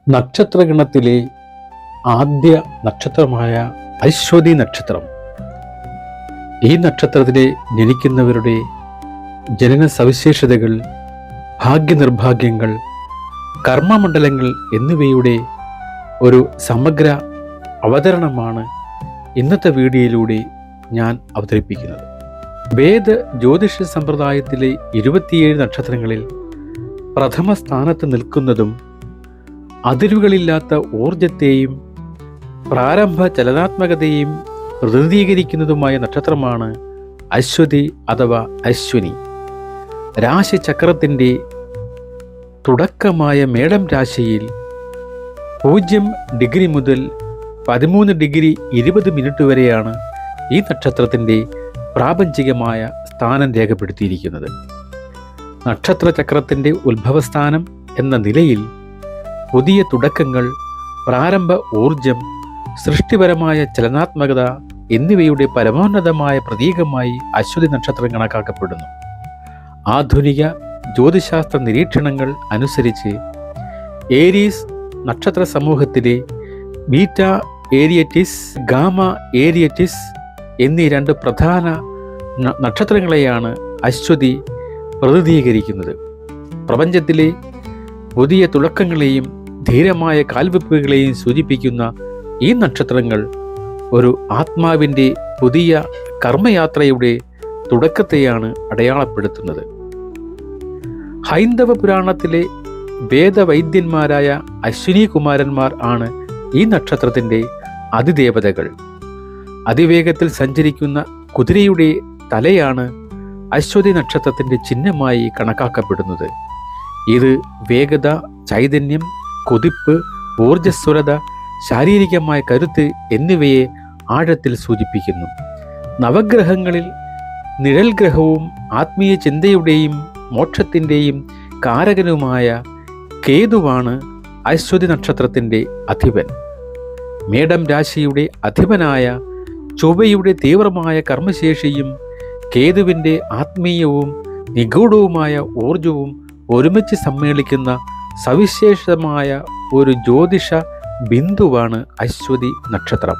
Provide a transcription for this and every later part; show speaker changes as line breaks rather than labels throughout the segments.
നക്ഷത്രഗണത്തിലെ ആദ്യ നക്ഷത്രമായ അശ്വതി നക്ഷത്രം. ഈ നക്ഷത്രത്തിലെ ജനിക്കുന്നവരുടെ ജനന സവിശേഷതകൾ, ഭാഗ്യനിർഭാഗ്യങ്ങൾ, കർമ്മമണ്ഡലങ്ങൾ എന്നിവയുടെ ഒരു സമഗ്ര അവതരണമാണ് ഇന്നത്തെ വീഡിയോയിലൂടെ ഞാൻ അവതരിപ്പിക്കുന്നത്. വേദ ജ്യോതിഷ സമ്പ്രദായത്തിലെ 27 നക്ഷത്രങ്ങളിൽ പ്രഥമ സ്ഥാനത്ത് നിൽക്കുന്നതും അതിരുകളില്ലാത്ത ഊർജത്തെയും പ്രാരംഭ ചലനാത്മകതയെയും പ്രതിനിധീകരിക്കുന്നതുമായ നക്ഷത്രമാണ് അശ്വതി അഥവാ അശ്വിനി. രാശിചക്രത്തിൻ്റെ തുടക്കമായ മേടം രാശിയിൽ 0 ഡിഗ്രി മുതൽ 13 ഡിഗ്രി 20 മിനിറ്റ് വരെയാണ് ഈ നക്ഷത്രത്തിൻ്റെ പ്രാപഞ്ചികമായ സ്ഥാനം രേഖപ്പെടുത്തിയിരിക്കുന്നത്. നക്ഷത്രചക്രത്തിൻ്റെ ഉത്ഭവസ്ഥാനം എന്ന നിലയിൽ പുതിയ തുടക്കങ്ങൾ, പ്രാരംഭ ഊർജം, സൃഷ്ടിപരമായ ചലനാത്മകത എന്നിവയുടെ പരമോന്നതമായ പ്രതീകമായി അശ്വതി നക്ഷത്രം കണക്കാക്കപ്പെടുന്നു. ആധുനിക ജ്യോതിശാസ്ത്ര നിരീക്ഷണങ്ങൾ അനുസരിച്ച് ഏരീസ് നക്ഷത്ര സമൂഹത്തിലെ ബീറ്റ ഏരിയറ്റിസ്, ഗാമ ഏരിയറ്റിസ് എന്നീ 2 പ്രധാന നക്ഷത്രങ്ങളെയാണ് അശ്വതി പ്രതിനിധീകരിക്കുന്നത്. പ്രപഞ്ചത്തിലെ പുതിയ തുടക്കങ്ങളെയും ധീരമായ കാൽവെപ്പുകളെയും സൂചിപ്പിക്കുന്ന ഈ നക്ഷത്രങ്ങൾ ഒരു ആത്മാവിൻ്റെ പുതിയ കർമ്മയാത്രയുടെ തുടക്കത്തെയാണ് അടയാളപ്പെടുത്തുന്നത്. ഹൈന്ദവ പുരാണത്തിലെ വേദവൈദ്യന്മാരായ അശ്വിനി കുമാരന്മാർ ആണ് ഈ നക്ഷത്രത്തിൻ്റെ അതിദേവതകൾ. അതിവേഗത്തിൽ സഞ്ചരിക്കുന്ന കുതിരയുടെ തലയാണ് അശ്വതി നക്ഷത്രത്തിൻ്റെ ചിഹ്നമായി കണക്കാക്കപ്പെടുന്നത്. ഇത് വേഗത, ചൈതന്യം, കുതിപ്പ്, ഊർജ്ജസ്വലത, ശാരീരികമായ കരുത്ത് എന്നിവയെ ആഴത്തിൽ സൂചിപ്പിക്കുന്നു. നവഗ്രഹങ്ങളിൽ നിഴൽ ഗ്രഹവും ആത്മീയ ചിന്തയുടെയും മോക്ഷത്തിൻ്റെയും കാരകനുമായ കേതുവാണ് അശ്വതി നക്ഷത്രത്തിൻ്റെ അധിപൻ. മേടം രാശിയുടെ അധിപനായ ചൊവ്വയുടെ തീവ്രമായ കർമ്മശേഷിയും കേതുവിൻ്റെ ആത്മീയവും നിഗൂഢവുമായ ഊർജവും ഒരുമിച്ച് സമ്മേളിക്കുന്ന സവിശേഷമായ ഒരു ജ്യോതിഷ ബിന്ദുവാണ് അശ്വതി നക്ഷത്രം.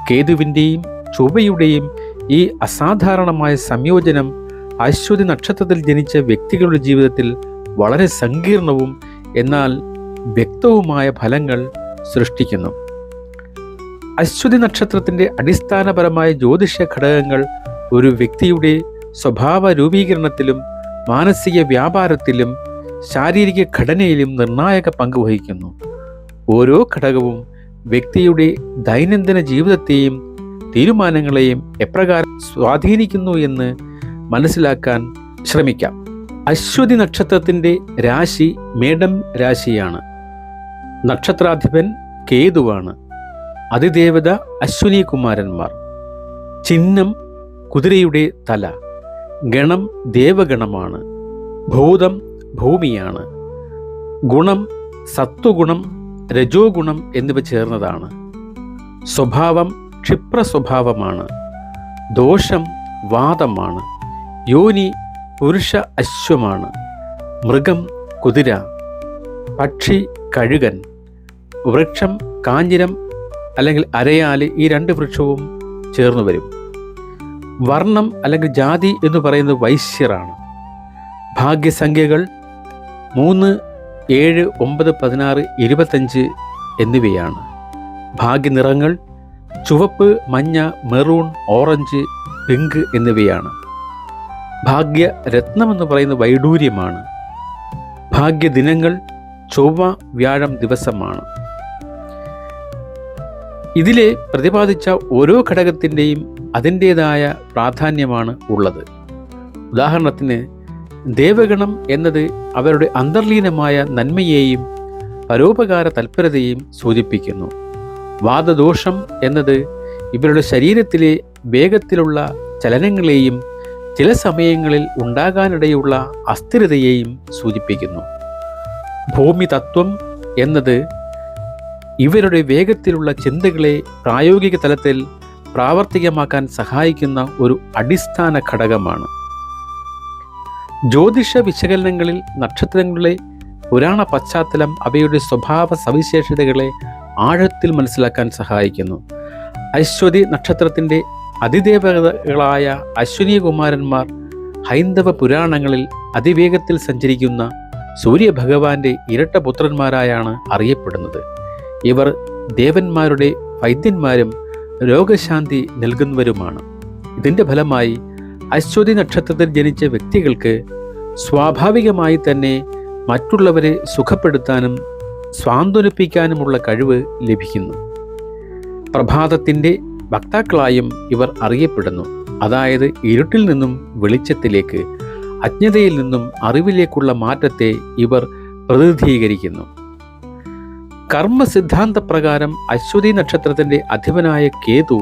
കേതുവിൻ്റെയും ചൊവ്വയുടെയും ഈ അസാധാരണമായ സംയോജനം അശ്വതി നക്ഷത്രത്തിൽ ജനിച്ച വ്യക്തികളുടെ ജീവിതത്തിൽ വളരെ സങ്കീർണവും എന്നാൽ വ്യക്തവുമായ ഫലങ്ങൾ സൃഷ്ടിക്കുന്നു. അശ്വതി നക്ഷത്രത്തിൻ്റെ അടിസ്ഥാനപരമായ ജ്യോതിഷ ഘടകങ്ങൾ ഒരു വ്യക്തിയുടെ സ്വഭാവ രൂപീകരണത്തിലും മാനസിക വ്യാപാരത്തിലും ശാരീരിക ഘടനയിലും നിർണായക പങ്ക് വഹിക്കുന്നു. ഓരോ ഘടകവും വ്യക്തിയുടെ ദൈനംദിന ജീവിതത്തെയും തീരുമാനങ്ങളെയും എപ്രകാരം സ്വാധീനിക്കുന്നു എന്ന് മനസ്സിലാക്കാൻ ശ്രമിക്കാം. അശ്വതി നക്ഷത്രത്തിൻ്റെ രാശി മേടം രാശിയാണ്. നക്ഷത്രാധിപൻ കേതുവാണ്. അതിദേവത അശ്വിനി കുമാരന്മാർ. ചിഹ്നം കുതിരയുടെ തല. ഗണം ദേവഗണമാണ്. ഭൂതം ഭൂമിയാണ്. ഗുണം സത്വഗുണം, രജോ ഗുണം എന്നിവ ചേർന്നതാണ്. സ്വഭാവം ക്ഷിപ്ര സ്വഭാവമാണ്. ദോഷം വാദമാണ്. യോനി പുരുഷ അശ്വമാണ്. മൃഗം കുതിര. പക്ഷി കഴുകൻ. വൃക്ഷം കാഞ്ഞിരം അല്ലെങ്കിൽ അരയാല്, ഈ 2 വൃക്ഷവും ചേർന്നു വരും. വർണ്ണം അല്ലെങ്കിൽ ജാതി എന്ന് പറയുന്നത് വൈശ്യരാണ്. ഭാഗ്യസംഖ്യകൾ 3, 7, 9, 16, 25 എന്നിവയാണ്. ഭാഗ്യനിറങ്ങൾ ചുവപ്പ്, മഞ്ഞ, മെറൂൺ, ഓറഞ്ച്, പിങ്ക് എന്നിവയാണ്. ഭാഗ്യരത്നം എന്ന് പറയുന്നത് വൈഡൂര്യമാണ്. ഭാഗ്യദിനങ്ങൾ ചൊവ്വ, വ്യാഴം ദിവസമാണ്. ഇതിലെ പ്രതിപാദിച്ച ഓരോ ഘടകത്തിൻ്റെയും അതിൻ്റേതായ പ്രാധാന്യമാണ് ഉള്ളത്. ഉദാഹരണത്തിന് ദേവഗണം എന്നത് അവരുടെ അന്തർലീനമായ നന്മയെയും പരോപകാര തൽപരതയെയും സൂചിപ്പിക്കുന്നു. വാദദോഷം എന്നത് ഇവരുടെ ശരീരത്തിലെ വേഗത്തിലുള്ള ചലനങ്ങളെയും ചില സമയങ്ങളിൽ ഉണ്ടാകാനിടയുള്ള അസ്ഥിരതയെയും സൂചിപ്പിക്കുന്നു. ഭൂമി തത്വം എന്നത് ഇവരുടെ വേഗത്തിലുള്ള ചിന്തകളെ പ്രായോഗിക തലത്തിൽ പ്രാവർത്തികമാക്കാൻ സഹായിക്കുന്ന ഒരു അടിസ്ഥാന ഘടകമാണ്. ജ്യോതിഷ വിശകലനങ്ങളിൽ നക്ഷത്രങ്ങളുടെ പുരാണ പശ്ചാത്തലം അവയുടെ സ്വഭാവ സവിശേഷതകളെ ആഴത്തിൽ മനസ്സിലാക്കാൻ സഹായിക്കുന്നു. അശ്വതി നക്ഷത്രത്തിൻ്റെ അതിദേവതകളായ അശ്വിനി കുമാരന്മാർ ഹൈന്ദവ പുരാണങ്ങളിൽ അതിവേഗത്തിൽ സഞ്ചരിക്കുന്ന സൂര്യഭഗവാന്റെ ഇരട്ട പുത്രന്മാരായാണ് അറിയപ്പെടുന്നത്. ഇവർ ദേവന്മാരുടെ വൈദ്യന്മാരും രോഗശാന്തി നൽകുന്നവരുമാണ്. ഇതിൻ്റെ ഫലമായി അശ്വതി നക്ഷത്രത്തിൽ ജനിച്ച വ്യക്തികൾക്ക് സ്വാഭാവികമായി തന്നെ മറ്റുള്ളവരെ സുഖപ്പെടുത്താനും സ്വാന്തനിപ്പിക്കാനുമുള്ള കഴിവ് ലഭിക്കുന്നു. പ്രഭാതത്തിൻ്റെ വക്താക്കളായും ഇവർ അറിയപ്പെടുന്നു. അതായത് ഇരുട്ടിൽ നിന്നും വെളിച്ചത്തിലേക്ക്, അജ്ഞതയിൽ നിന്നും അറിവിലേക്കുള്ള മാറ്റത്തെ ഇവർ പ്രതിനിധീകരിക്കുന്നു. കർമ്മ സിദ്ധാന്തപ്രകാരം അശ്വതി നക്ഷത്രത്തിൻ്റെ അധിപനായ കേതു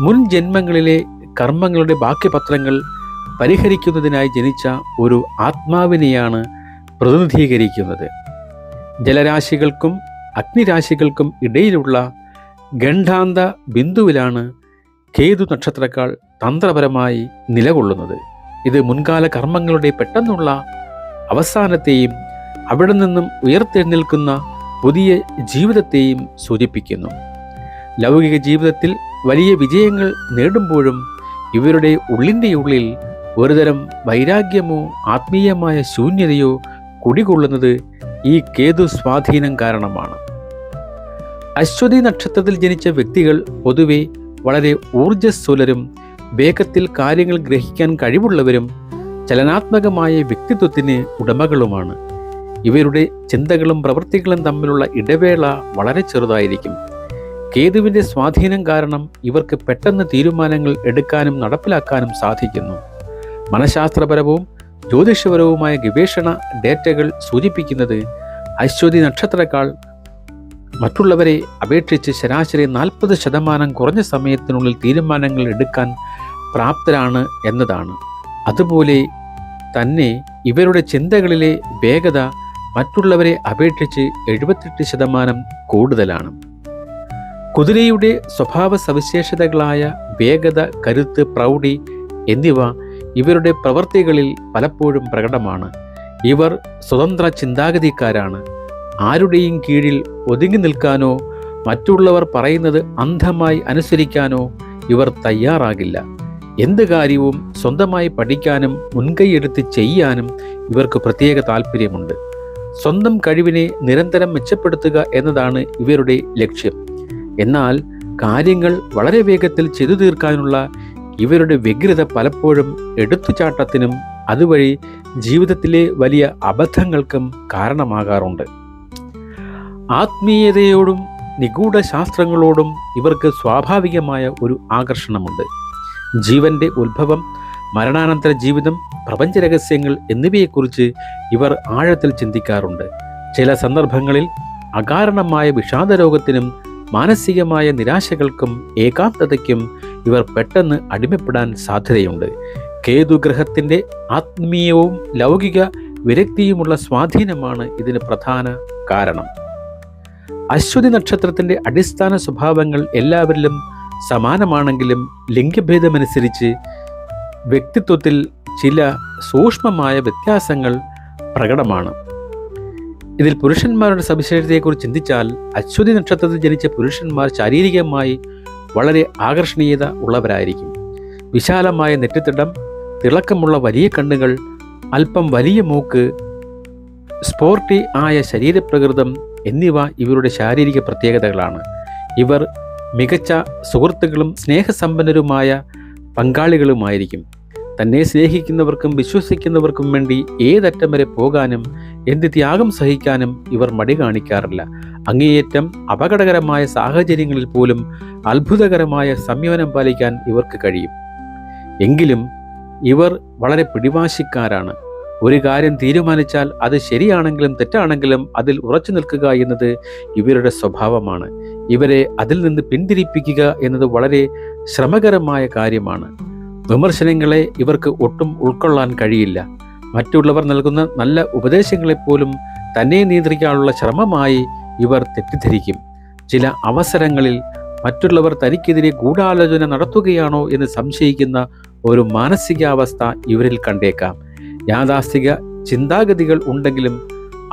മുൻ ജന്മങ്ങളിലെ കർമ്മങ്ങളുടെ ബാക്കിപത്രങ്ങൾ പരിഹരിക്കുന്നതിനായി ജനിച്ച ഒരു ആത്മാവിനെയാണ് പ്രതിനിധീകരിക്കുന്നത്. ജലരാശികൾക്കും അഗ്നിരാശികൾക്കും ഇടയിലുള്ള ഗണ്ഡാന്ത ബിന്ദുവിലാണ് കേതു നക്ഷത്രക്കാൾ തന്ത്രപരമായി നിലകൊള്ളുന്നത്. ഇത് മുൻകാല കർമ്മങ്ങളുടെ പെട്ടെന്നുള്ള അവസാനത്തെയും അവിടെ നിന്നും ഉയർത്തെഴുന്നേൽക്കുന്ന പുതിയ ജീവിതത്തെയും സൂചിപ്പിക്കുന്നു. ലൗകിക ജീവിതത്തിൽ വലിയ വിജയങ്ങൾ നേടുമ്പോഴും ഇവരുടെ ഉള്ളിൻ്റെ ഉള്ളിൽ ഒരുതരം വൈരാഗ്യമോ ആത്മീയമായ ശൂന്യതയോ കുടികൊള്ളുന്നത് ഈ കേതു സ്വാധീനം കാരണമാണ്. അശ്വതി നക്ഷത്രത്തിൽ ജനിച്ച വ്യക്തികൾ പൊതുവെ വളരെ ഊർജ്ജസ്വലരും വേഗത്തിൽ കാര്യങ്ങൾ ഗ്രഹിക്കാൻ കഴിവുള്ളവരും ചലനാത്മകമായ വ്യക്തിത്വത്തിന് ഉടമകളുമാണ്. ഇവരുടെ ചിന്തകളും പ്രവൃത്തികളും തമ്മിലുള്ള ഇടവേള വളരെ ചെറുതായിരിക്കും. കേതുവിൻ്റെ സ്വാധീനം കാരണം ഇവർക്ക് പെട്ടെന്ന് തീരുമാനങ്ങൾ എടുക്കാനും നടപ്പിലാക്കാനും സാധിക്കുന്നു. മനഃശാസ്ത്രപരവും ജ്യോതിഷപരവുമായ ഗവേഷണ ഡേറ്റകൾ സൂചിപ്പിക്കുന്നത് അശ്വതി നക്ഷത്രക്കാൾ മറ്റുള്ളവരെ അപേക്ഷിച്ച് ശരാശരി 40% കുറഞ്ഞ സമയത്തിനുള്ളിൽ തീരുമാനങ്ങൾ എടുക്കാൻ പ്രാപ്തരാണ് എന്നതാണ്. അതുപോലെ തന്നെ ഇവരുടെ ചിന്തകളിലെ വേഗത മറ്റുള്ളവരെ അപേക്ഷിച്ച് 78% കൂടുതലാണ്. കുതിരയുടെ സ്വഭാവ സവിശേഷതകളായ വേഗത, കരുത്ത്, പ്രൗഢി എന്നിവ ഇവരുടെ പ്രവൃത്തികളിൽ പലപ്പോഴും പ്രകടമാണ്. ഇവർ സ്വതന്ത്ര ചിന്താഗതിക്കാരാണ്. ആരുടെയും കീഴിൽ ഒതുങ്ങി നിൽക്കാനോ മറ്റുള്ളവർ പറയുന്നത് അന്ധമായി അനുസരിക്കാനോ ഇവർ തയ്യാറാകില്ല. എന്ത് കാര്യവും സ്വന്തമായി പഠിക്കാനും മുൻകൈയെടുത്ത് ചെയ്യാനും ഇവർക്ക് പ്രത്യേക താല്പര്യമുണ്ട്. സ്വന്തം കഴിവിനെ നിരന്തരം മെച്ചപ്പെടുത്തുക എന്നതാണ് ഇവരുടെ ലക്ഷ്യം. എന്നാൽ കാര്യങ്ങൾ വളരെ വേഗത്തിൽ ചെയ്തു തീർക്കാനുള്ള ഇവരുടെ വ്യഗ്രത പലപ്പോഴും എടുത്തുചാട്ടത്തിനും അതുവഴി ജീവിതത്തിലെ വലിയ അബദ്ധങ്ങൾക്കും കാരണമാകാറുണ്ട്. ആത്മീയതയോടും നിഗൂഢ ശാസ്ത്രങ്ങളോടും ഇവർക്ക് സ്വാഭാവികമായ ഒരു ആകർഷണമുണ്ട്. ജീവന്റെ ഉത്ഭവം, മരണാനന്തര ജീവിതം, പ്രപഞ്ചരഹസ്യങ്ങൾ എന്നിവയെക്കുറിച്ച് ഇവർ ആഴത്തിൽ ചിന്തിക്കാറുണ്ട്. ചില സന്ദർഭങ്ങളിൽ അകാരണമായ വിഷാദരോഗത്തിനും മാനസികമായ നിരാശകൾക്കും ഏകാന്തതയ്ക്കും ഇവർ പെട്ടെന്ന് അടിമപ്പെടാൻ സാധ്യതയുണ്ട്. കേതുഗ്രഹത്തിൻ്റെ ആത്മീയവും ലൗകിക വിരക്തിയുമുള്ള സ്വാധീനമാണ് ഇതിന് പ്രധാന കാരണം. അശ്വതി നക്ഷത്രത്തിൻ്റെ അടിസ്ഥാന സ്വഭാവങ്ങൾ എല്ലാവരിലും സമാനമാണെങ്കിലും ലിംഗഭേദമനുസരിച്ച് വ്യക്തിത്വത്തിൽ ചില സൂക്ഷ്മമായ വ്യത്യാസങ്ങൾ പ്രകടമാണ്. ഇതിൽ പുരുഷന്മാരുടെ സവിശേഷതയെക്കുറിച്ച് ചിന്തിച്ചാൽ അശ്വതി നക്ഷത്രത്തിൽ ജനിച്ച പുരുഷന്മാർ ശാരീരികമായി വളരെ ആകർഷണീയത ഉള്ളവരായിരിക്കും. വിശാലമായ നെറ്റിത്തടം, തിളക്കമുള്ള വലിയ കണ്ണുകൾ, അല്പം വലിയ മൂക്ക്, സ്പോർട്ടി ആയ ശരീരപ്രകൃതം എന്നിവ ഇവരുടെ ശാരീരിക പ്രത്യേകതകളാണ്. ഇവർ മികച്ച സുഹൃത്തുക്കളും സ്നേഹസമ്പന്നരുമായ പങ്കാളികളുമായിരിക്കും. തന്നെ സ്നേഹിക്കുന്നവർക്കും വിശ്വസിക്കുന്നവർക്കും വേണ്ടി ഏതറ്റം വരെ പോകാനും എന്ത് ത്യാഗം സഹിക്കാനും ഇവർ മടി കാണിക്കാറില്ല. അങ്ങേയറ്റം അപകടകരമായ സാഹചര്യങ്ങളിൽ പോലും അത്ഭുതകരമായ സംയമനം പാലിക്കാൻ ഇവർക്ക് കഴിയും. എങ്കിലും ഇവർ വളരെ പിടിവാശിക്കാരാണ്. ഒരു കാര്യം തീരുമാനിച്ചാൽ അത് ശരിയാണെങ്കിലും തെറ്റാണെങ്കിലും അതിൽ ഉറച്ചു നിൽക്കുക എന്നത് ഇവരുടെ സ്വഭാവമാണ്. ഇവരെ അതിൽ നിന്ന് പിന്തിരിപ്പിക്കുക എന്നത് വളരെ ശ്രമകരമായ കാര്യമാണ്. വിമർശനങ്ങളെ ഇവർക്ക് ഒട്ടും ഉൾക്കൊള്ളാൻ കഴിയില്ല. മറ്റുള്ളവർ നൽകുന്ന നല്ല ഉപദേശങ്ങളെപ്പോലും തന്നെ നിയന്ത്രിക്കാനുള്ള ശ്രമമായി ഇവർ തെറ്റിദ്ധരിക്കും. ചില അവസരങ്ങളിൽ മറ്റുള്ളവർ തനിക്കെതിരെ ഗൂഢാലോചന നടത്തുകയാണോ എന്ന് സംശയിക്കുന്ന ഒരു മാനസികാവസ്ഥ ഇവരിൽ കണ്ടേക്കാം. യാഥാസ്ഥിക ചിന്താഗതികൾ ഉണ്ടെങ്കിലും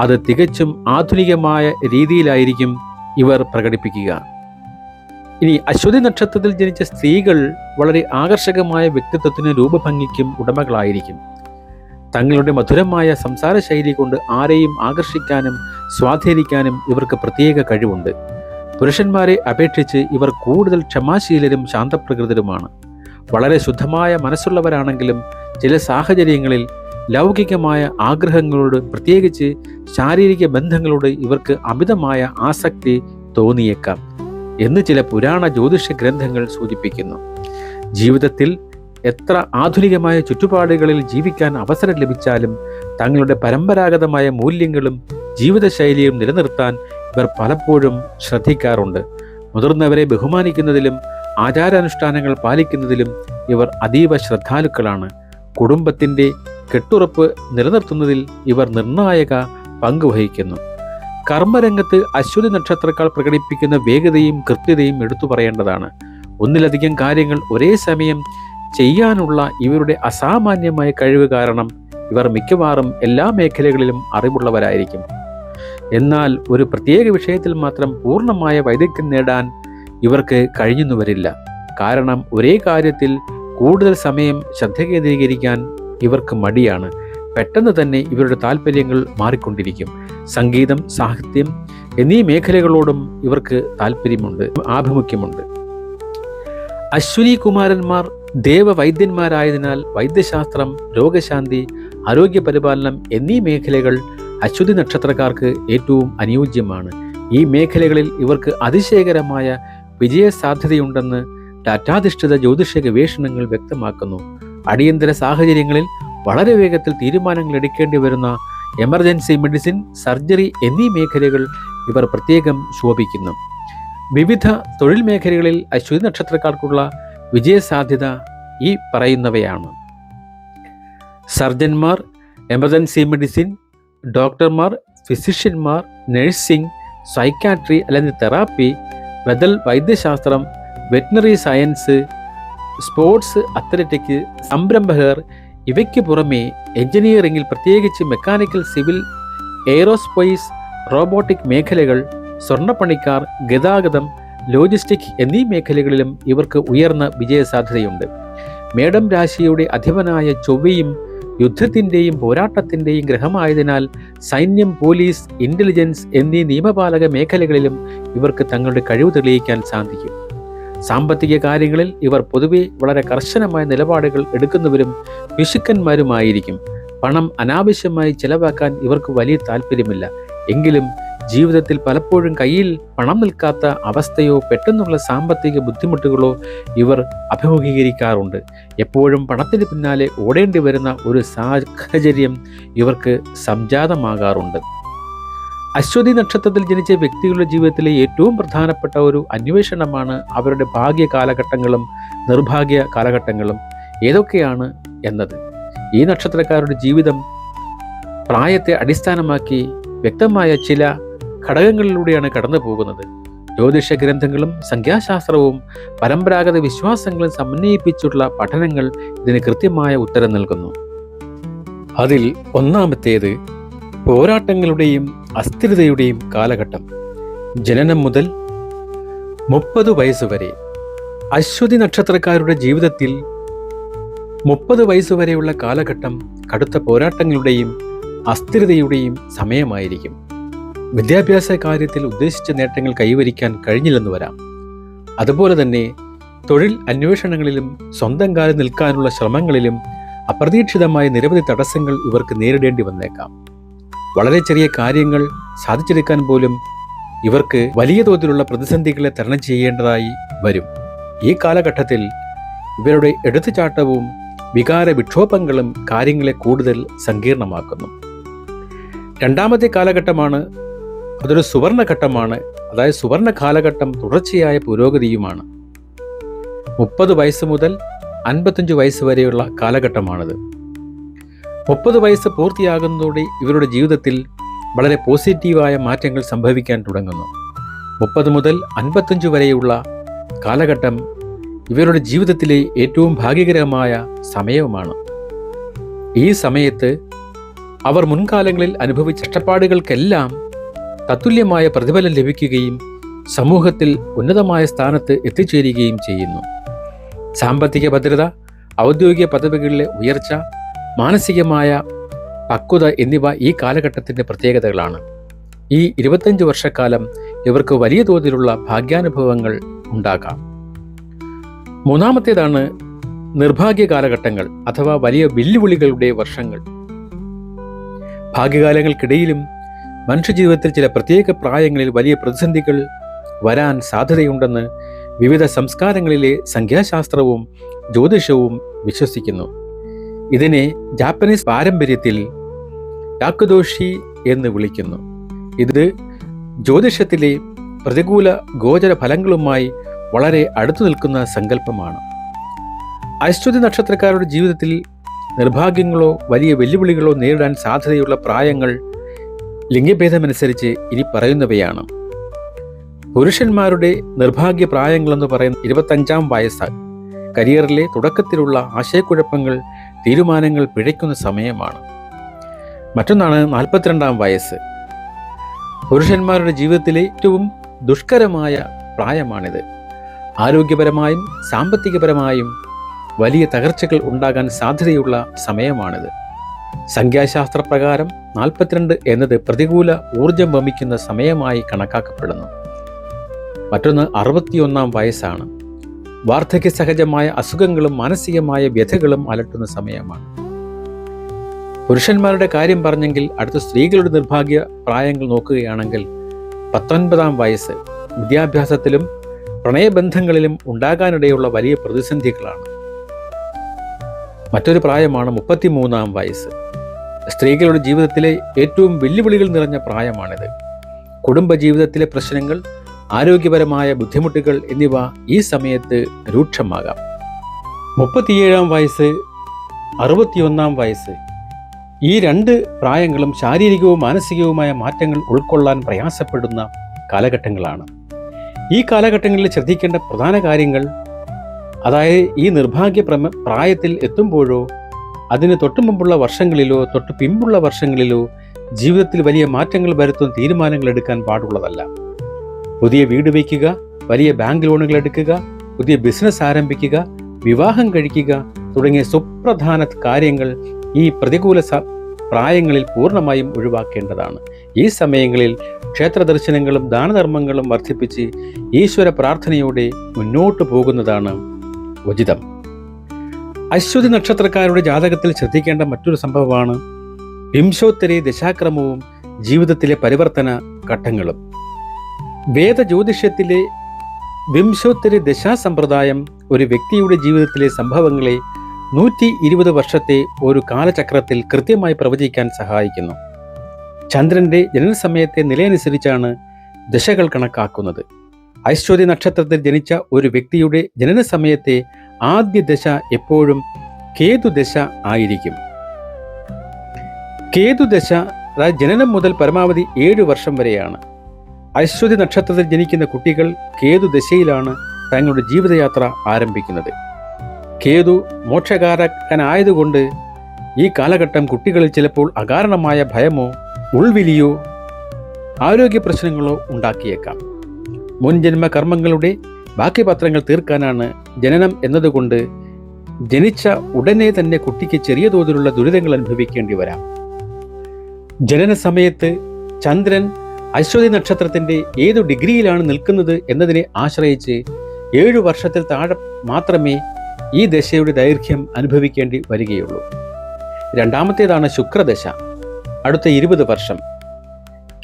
അത് തികച്ചും ആധുനികമായ രീതിയിലായിരിക്കും ഇവർ പ്രകടിപ്പിക്കുക. ഇനി അശ്വതി നക്ഷത്രത്തിൽ ജനിച്ച സ്ത്രീകൾ വളരെ ആകർഷകമായ വ്യക്തിത്വത്തിനും രൂപഭംഗിക്കും ഉടമകളായിരിക്കും. തങ്ങളുടെ മധുരമായ സംസാര ശൈലി കൊണ്ട് ആരെയും ആകർഷിക്കാനും സ്വാധീനിക്കാനും ഇവർക്ക് പ്രത്യേക കഴിവുണ്ട്. പുരുഷന്മാരെ അപേക്ഷിച്ച് ഇവർ കൂടുതൽ ക്ഷമാശീലരും ശാന്തപ്രകൃതരുമാണ്. വളരെ ശുദ്ധമായ മനസ്സുള്ളവരാണെങ്കിലും ചില സാഹചര്യങ്ങളിൽ ലൗകികമായ ആഗ്രഹങ്ങളോട്, പ്രത്യേകിച്ച് ശാരീരിക ബന്ധങ്ങളോട് ഇവർക്ക് അമിതമായ ആസക്തി തോന്നിയേക്കാം എന്ന് ചില പുരാണ ജ്യോതിഷ ഗ്രന്ഥങ്ങൾ സൂചിപ്പിക്കുന്നു. ജീവിതത്തിൽ എത്ര ആധുനികമായ ചുറ്റുപാടുകളിൽ ജീവിക്കാൻ അവസരം ലഭിച്ചാലും തങ്ങളുടെ പരമ്പരാഗതമായ മൂല്യങ്ങളും ജീവിതശൈലിയും നിലനിർത്താൻ ഇവർ പലപ്പോഴും ശ്രദ്ധിക്കാറുണ്ട്. മുതിർന്നവരെ ബഹുമാനിക്കുന്നതിലും ആചാരാനുഷ്ഠാനങ്ങൾ പാലിക്കുന്നതിലും ഇവർ അതീവ ശ്രദ്ധാലുക്കളാണ്. കുടുംബത്തിൻ്റെ കെട്ടുറപ്പ് നിലനിർത്തുന്നതിൽ ഇവർ നിർണായക പങ്ക് വഹിക്കുന്നു. കർമ്മരംഗത്ത് അശ്വതി നക്ഷത്രക്കാർ പ്രകടിപ്പിക്കുന്ന വേഗതയും കൃത്യതയും എടുത്തു പറയേണ്ടതാണ്. ഒന്നിലധികം കാര്യങ്ങൾ ഒരേ സമയം ചെയ്യാനുള്ള ഇവരുടെ അസാമാന്യമായ കഴിവ് കാരണം ഇവർ മിക്കവാറും എല്ലാ മേഖലകളിലും അറിവുള്ളവരായിരിക്കും. എന്നാൽ ഒരു പ്രത്യേക വിഷയത്തിൽ മാത്രം പൂർണ്ണമായ വൈദഗ്ധ്യം നേടാൻ ഇവർക്ക് കഴിഞ്ഞെന്നു വരില്ല. കാരണം ഒരേ കാര്യത്തിൽ കൂടുതൽ സമയം ശ്രദ്ധ കേന്ദ്രീകരിക്കാൻ ഇവർക്ക് മടിയാണ്. പെട്ടെന്ന് തന്നെ ഇവരുടെ താല്പര്യങ്ങൾ മാറിക്കൊണ്ടിരിക്കും. സംഗീതം, സാഹിത്യം എന്നീ മേഖലകളോടും ഇവർക്ക് താല്പര്യമുണ്ട്, ആഭിമുഖ്യമുണ്ട്. അശ്വിനി കുമാരന്മാർ ദേവവൈദ്യന്മാരായതിനാൽ വൈദ്യശാസ്ത്രം, രോഗശാന്തി, ആരോഗ്യപരിപാലനം എന്നീ മേഖലകൾ അശ്വതി നക്ഷത്രക്കാർക്ക് ഏറ്റവും അനുയോജ്യമാണ്. ഈ മേഖലകളിൽ ഇവർക്ക് അതിശയകരമായ വിജയസാധ്യതയുണ്ടെന്ന് ഡാറ്റാധിഷ്ഠിത ജ്യോതിഷ ഗവേഷണങ്ങൾ വ്യക്തമാക്കുന്നു. അടിയന്തര സാഹചര്യങ്ങളിൽ വളരെ വേഗത്തിൽ തീരുമാനങ്ങൾ എടുക്കേണ്ടി വരുന്ന എമർജൻസി മെഡിസിൻ, സർജറി എന്നീ മേഖലകൾ ഇവർ പ്രത്യേകം ശോഭിക്കുന്നു. വിവിധ തൊഴിൽ മേഖലകളിൽ അശ്വതി നക്ഷത്രക്കാർക്കുള്ള വിജയസാധ്യത ഈ പറയുന്നവയാണ്: സർജന്മാർ, എമർജൻസി മെഡിസിൻ, ഡോക്ടർമാർ, ഫിസിഷ്യന്മാർ, നഴ്സിംഗ്, സൈക്കാട്രി അല്ലെങ്കിൽ തെറാപ്പി, ബദൽ വൈദ്യശാസ്ത്രം, വെറ്റിനറി സയൻസ്, സ്പോർട്സ്, അത്ലറ്റിക്, സംരംഭകർ. ഇവയ്ക്ക് പുറമെ എഞ്ചിനീയറിംഗിൽ, പ്രത്യേകിച്ച് മെക്കാനിക്കൽ, സിവിൽ, എയ്റോസ്പേസ്, റോബോട്ടിക് മേഖലകൾ, സ്വർണ്ണപ്പണിക്കാർ, ഗതാഗതം, ലോജിസ്റ്റിക് എന്നീ മേഖലകളിലും ഇവർക്ക് ഉയർന്ന വിജയസാധ്യതയുണ്ട്. മേടം രാശിയുടെ അധിപനായ ചൊവ്വയും യുദ്ധത്തിൻ്റെയും പോരാട്ടത്തിൻ്റെയും ഗ്രഹമായതിനാൽ സൈന്യം, പോലീസ്, ഇൻ്റലിജൻസ് എന്നീ നിയമപാലക മേഖലകളിലും ഇവർക്ക് തങ്ങളുടെ കഴിവ് തെളിയിക്കാൻ സാധിക്കും. സാമ്പത്തിക കാര്യങ്ങളിൽ ഇവർ പൊതുവെ വളരെ കർശനമായ നിലപാടുകൾ എടുക്കുന്നവരും പിശുക്കന്മാരുമായിരിക്കും. പണം അനാവശ്യമായി ചെലവാക്കാൻ ഇവർക്ക് വലിയ താല്പര്യമില്ല. എങ്കിലും ജീവിതത്തിൽ പലപ്പോഴും കയ്യിൽ പണം നിൽക്കാത്ത അവസ്ഥയോ പെട്ടെന്നുള്ള സാമ്പത്തിക ബുദ്ധിമുട്ടുകളോ ഇവർ അഭിമുഖീകരിക്കാറുണ്ട്. എപ്പോഴും പണത്തിന് പിന്നാലെ ഓടേണ്ടി വരുന്ന ഒരു സാഹചര്യം ഇവർക്ക് സംജാതമാകാറുണ്ട്. അശ്വതി നക്ഷത്രത്തിൽ ജനിച്ച വ്യക്തികളുടെ ജീവിതത്തിലെ ഏറ്റവും പ്രധാനപ്പെട്ട ഒരു അന്വേഷണമാണ് അവരുടെ ഭാഗ്യ കാലഘട്ടങ്ങളും നിർഭാഗ്യ കാലഘട്ടങ്ങളും ഏതൊക്കെയാണ് എന്നത്. ഈ നക്ഷത്രക്കാരുടെ ജീവിതം പ്രായത്തെ അടിസ്ഥാനമാക്കി വ്യക്തമായ ചില ഘടകങ്ങളിലൂടെയാണ് കടന്നു പോകുന്നത്. ജ്യോതിഷ ഗ്രന്ഥങ്ങളും സംഖ്യാശാസ്ത്രവും പരമ്പരാഗത വിശ്വാസങ്ങളും സമന്വയിപ്പിച്ചുള്ള പഠനങ്ങൾ ഇതിന് കൃത്യമായ ഉത്തരം നൽകുന്നു. അതിൽ ഒന്നാമത്തേത് പോരാട്ടങ്ങളുടെയും അസ്ഥിരതയുടെയും കാലഘട്ടം. ജനനം മുതൽ 30 വയസ്സുവരെ. അശ്വതി നക്ഷത്രക്കാരുടെ ജീവിതത്തിൽ 30 വയസ്സുവരെയുള്ള കാലഘട്ടം കടുത്ത പോരാട്ടങ്ങളുടെയും അസ്ഥിരതയുടെയും സമയമായിരിക്കും. വിദ്യാഭ്യാസ കാര്യത്തിൽ ഉദ്ദേശിച്ച നേട്ടങ്ങൾ കൈവരിക്കാൻ കഴിഞ്ഞില്ലെന്ന് വരാം. അതുപോലെ തന്നെ തൊഴിൽ അന്വേഷണങ്ങളിലും സ്വന്തം കാലിൽ നിൽക്കാനുള്ള ശ്രമങ്ങളിലും അപ്രതീക്ഷിതമായ നിരവധി തടസ്സങ്ങൾ ഇവർക്ക് നേരിടേണ്ടി വന്നേക്കാം. വളരെ ചെറിയ കാര്യങ്ങൾ സാധിച്ചെടുക്കാൻ പോലും ഇവർക്ക് വലിയ തോതിലുള്ള പ്രതിസന്ധികളെ തരണം ചെയ്യേണ്ടതായി വരും. ഈ കാലഘട്ടത്തിൽ ഇവരുടെ എടുത്തുചാട്ടവും വികാര വിക്ഷോഭങ്ങളും കാര്യങ്ങളെ കൂടുതൽ സങ്കീർണമാക്കുന്നു. രണ്ടാമത്തെ കാലഘട്ടമാണ്, അതൊരു സുവർണഘട്ടമാണ്. അതായത് സുവർണ കാലഘട്ടം തുടർച്ചയായ പുരോഗതിയുമാണ്. 30 വയസ്സ് മുതൽ 55 വയസ്സ് വരെയുള്ള കാലഘട്ടമാണിത്. 30 വയസ്സ് പൂർത്തിയാകുന്നതോടെ ഇവരുടെ ജീവിതത്തിൽ വളരെ പോസിറ്റീവായ മാറ്റങ്ങൾ സംഭവിക്കാൻ തുടങ്ങുന്നു. 30 മുതൽ 55 വരെയുള്ള കാലഘട്ടം ഇവരുടെ ജീവിതത്തിലെ ഏറ്റവും ഭാഗ്യകരമായ സമയവുമാണ്. ഈ സമയത്ത് അവർ മുൻകാലങ്ങളിൽ അനുഭവിച്ച കഷ്ടപ്പാടുകൾക്കെല്ലാം തത്തുല്യമായ പ്രതിഫലം ലഭിക്കുകയും സമൂഹത്തിൽ ഉന്നതമായ സ്ഥാനത്ത് എത്തിച്ചേരുകയും ചെയ്യുന്നു. സാമ്പത്തിക ഭദ്രത, ഔദ്യോഗിക പദവികളിലെ ഉയർച്ച, മാനസികമായ പക്വത എന്നിവ ഈ കാലഘട്ടത്തിൻ്റെ പ്രത്യേകതകളാണ്. ഈ 25 വർഷക്കാലം ഇവർക്ക് വലിയ തോതിലുള്ള ഭാഗ്യാനുഭവങ്ങൾ ഉണ്ടാകാം. മൂന്നാമത്തേതാണ് നിർഭാഗ്യ കാലഘട്ടങ്ങൾ അഥവാ വലിയ വെല്ലുവിളികളുടെ വർഷങ്ങൾ. ഭാഗ്യകാലങ്ങൾക്കിടയിലും മനുഷ്യജീവിതത്തിൽ ചില പ്രത്യേക പ്രായങ്ങളിൽ വലിയ പ്രതിസന്ധികൾ വരാൻ സാധ്യതയുണ്ടെന്ന് വിവിധ സംസ്കാരങ്ങളിലെ സംഖ്യാശാസ്ത്രവും ജ്യോതിഷവും വിശ്വസിക്കുന്നു. ഇതിനെ ജാപ്പനീസ് പാരമ്പര്യത്തിൽ യാക്കുദോഷി എന്ന് വിളിക്കുന്നു. ഇത് ജ്യോതിഷത്തിലെ പ്രതികൂല ഗോചര ഫലങ്ങളുമായി വളരെ അടുത്തു നിൽക്കുന്ന സങ്കല്പമാണ്. അശ്വതി നക്ഷത്രക്കാരുടെ ജീവിതത്തിൽ നിർഭാഗ്യങ്ങളോ വലിയ വെല്ലുവിളികളോ നേരിടാൻ സാധ്യതയുള്ള പ്രായങ്ങൾ ലിംഗഭേദമനുസരിച്ച് ഇനി പറയുന്നവയാണ്. പുരുഷന്മാരുടെ നിർഭാഗ്യ പ്രായങ്ങളെന്ന് പറയുന്ന 25-ാം വയസ്സ് കരിയറിലെ തുടക്കത്തിലുള്ള ആശയക്കുഴപ്പങ്ങൾ, തീരുമാനങ്ങൾ പിഴയ്ക്കുന്ന സമയമാണ്. മറ്റൊന്നാണ് 42-ാം വയസ്സ്. പുരുഷന്മാരുടെ ജീവിതത്തിലെ ഏറ്റവും ദുഷ്കരമായ പ്രായമാണിത്. ആരോഗ്യപരമായും സാമ്പത്തികപരമായും വലിയ തകർച്ചകൾ ഉണ്ടാകാൻ സാധ്യതയുള്ള സമയമാണിത്. സംഖ്യാശാസ്ത്രപ്രകാരം 42 എന്നത് പ്രതികൂല ഊർജം വമിക്കുന്ന സമയമായി കണക്കാക്കപ്പെടുന്നു. മറ്റൊന്ന് 61-ാം വയസ്സാണ്. വാർദ്ധക്യ സഹജമായ അസുഖങ്ങളും മാനസികമായ വ്യഥകളും അലട്ടുന്ന സമയമാണ്. പുരുഷന്മാരുടെ കാര്യം പറഞ്ഞെങ്കിൽ അടുത്ത സ്ത്രീകളുടെ നിർഭാഗ്യ പ്രായങ്ങൾ നോക്കുകയാണെങ്കിൽ 19-ാം വയസ്സ് വിദ്യാഭ്യാസത്തിലും പ്രണയബന്ധങ്ങളിലും ഉണ്ടാകാനിടയുള്ള വലിയ പ്രതിസന്ധികളാണ്. മറ്റൊരു പ്രായമാണ് 33-ാം വയസ്സ്. സ്ത്രീകളുടെ ജീവിതത്തിലെ ഏറ്റവും വെല്ലുവിളികൾ നിറഞ്ഞ പ്രായമാണിത്. കുടുംബജീവിതത്തിലെ പ്രശ്നങ്ങൾ, ആരോഗ്യപരമായ ബുദ്ധിമുട്ടുകൾ എന്നിവ ഈ സമയത്ത് രൂക്ഷമാകാം. 37-ാം വയസ്സ്, 61-ാം വയസ്സ് ഈ രണ്ട് പ്രായങ്ങളും ശാരീരികവും മാനസികവുമായ മാറ്റങ്ങൾ ഉൾക്കൊള്ളാൻ പ്രയാസപ്പെടുന്ന കാലഘട്ടങ്ങളാണ്. ഈ കാലഘട്ടങ്ങളിൽ ശ്രദ്ധിക്കേണ്ട പ്രധാന കാര്യങ്ങൾ, അതായത് ഈ നിർഭാഗ്യ പ്രായത്തിൽ എത്തുമ്പോഴോ അതിന് തൊട്ടു മുമ്പുള്ള വർഷങ്ങളിലോ തൊട്ടു പിമ്പുള്ള വർഷങ്ങളിലോ ജീവിതത്തിൽ വലിയ മാറ്റങ്ങൾ വരുത്തുന്ന തീരുമാനങ്ങൾ എടുക്കാൻ പാടുള്ളതല്ല. പുതിയ വീട് വയ്ക്കുക, വലിയ ബാങ്ക് ലോണുകൾ എടുക്കുക, പുതിയ ബിസിനസ് ആരംഭിക്കുക, വിവാഹം കഴിക്കുക തുടങ്ങിയ സുപ്രധാന കാര്യങ്ങൾ ഈ പ്രതികൂല പ്രായങ്ങളിൽ പൂർണ്ണമായും ഒഴിവാക്കേണ്ടതാണ്. ഈ സമയങ്ങളിൽ ക്ഷേത്ര ദർശനങ്ങളും ദാനധർമ്മങ്ങളും വർദ്ധിപ്പിച്ച് ഈശ്വര പ്രാർത്ഥനയോടെ മുന്നോട്ട് പോകുന്നതാണ് ഉചിതം. അശ്വതി നക്ഷത്രക്കാരുടെ ജാതകത്തിൽ ശ്രദ്ധിക്കേണ്ട മറ്റൊരു സംഭവമാണ് വിംശോത്തരി ദശാക്രമവും ജീവിതത്തിലെ പരിവർത്തന ഘട്ടങ്ങളും. വേദജ്യോതിഷത്തിലെ വിംശോത്തരി ദശാസമ്പ്രദായം ഒരു വ്യക്തിയുടെ ജീവിതത്തിലെ സംഭവങ്ങളെ 120 വർഷത്തെ ഒരു കാലചക്രത്തിൽ കൃത്യമായി പ്രവചിക്കാൻ സഹായിക്കുന്നു. ചന്ദ്രന്റെ ജനനസമയത്തെ നിലയനുസരിച്ചാണ് ദശകൾ കണക്കാക്കുന്നത്. അശ്വതി നക്ഷത്രത്തിൽ ജനിച്ച ഒരു വ്യക്തിയുടെ ജനന സമയത്തെ ആദ്യ ദശ എപ്പോഴും കേതുദശ ആയിരിക്കും. കേതുദശ ജനനം മുതൽ പരമാവധി 7 വർഷം വരെയാണ്. അശ്വതി നക്ഷത്രത്തിൽ ജനിക്കുന്ന കുട്ടികൾ കേതുദശയിലാണ് തങ്ങളുടെ ജീവിതയാത്ര ആരംഭിക്കുന്നത്. കേതു മോക്ഷകാരകനായതുകൊണ്ട് ഈ കാലഘട്ടം കുട്ടികളിൽ ചിലപ്പോൾ അകാരണമായ ഭയമോ ഉൾവിലിയോ ആരോഗ്യ പ്രശ്നങ്ങളോ ഉണ്ടാക്കിയേക്കാം. മുൻജന്മ കർമ്മങ്ങളുടെ ബാക്കി പത്രങ്ങൾ തീർക്കാനാണ് ജനനം എന്നതുകൊണ്ട് ജനിച്ച ഉടനെ തന്നെ കുട്ടിക്ക് ചെറിയ തോതിലുള്ള ദുരിതങ്ങൾ അനുഭവിക്കേണ്ടി വരാം. ജനന സമയത്ത് ചന്ദ്രൻ അശ്വതി നക്ഷത്രത്തിന്റെ ഏതു ഡിഗ്രിയിലാണ് നിൽക്കുന്നത് എന്നതിനെ ആശ്രയിച്ച് 7 വർഷത്തിൽ താഴെ മാത്രമേ ഈ ദശയുടെ ദൈർഘ്യം അനുഭവിക്കേണ്ടി വരികയുള്ളൂ. രണ്ടാമത്തേതാണ് ശുക്രദശ, അടുത്ത 20 വർഷം.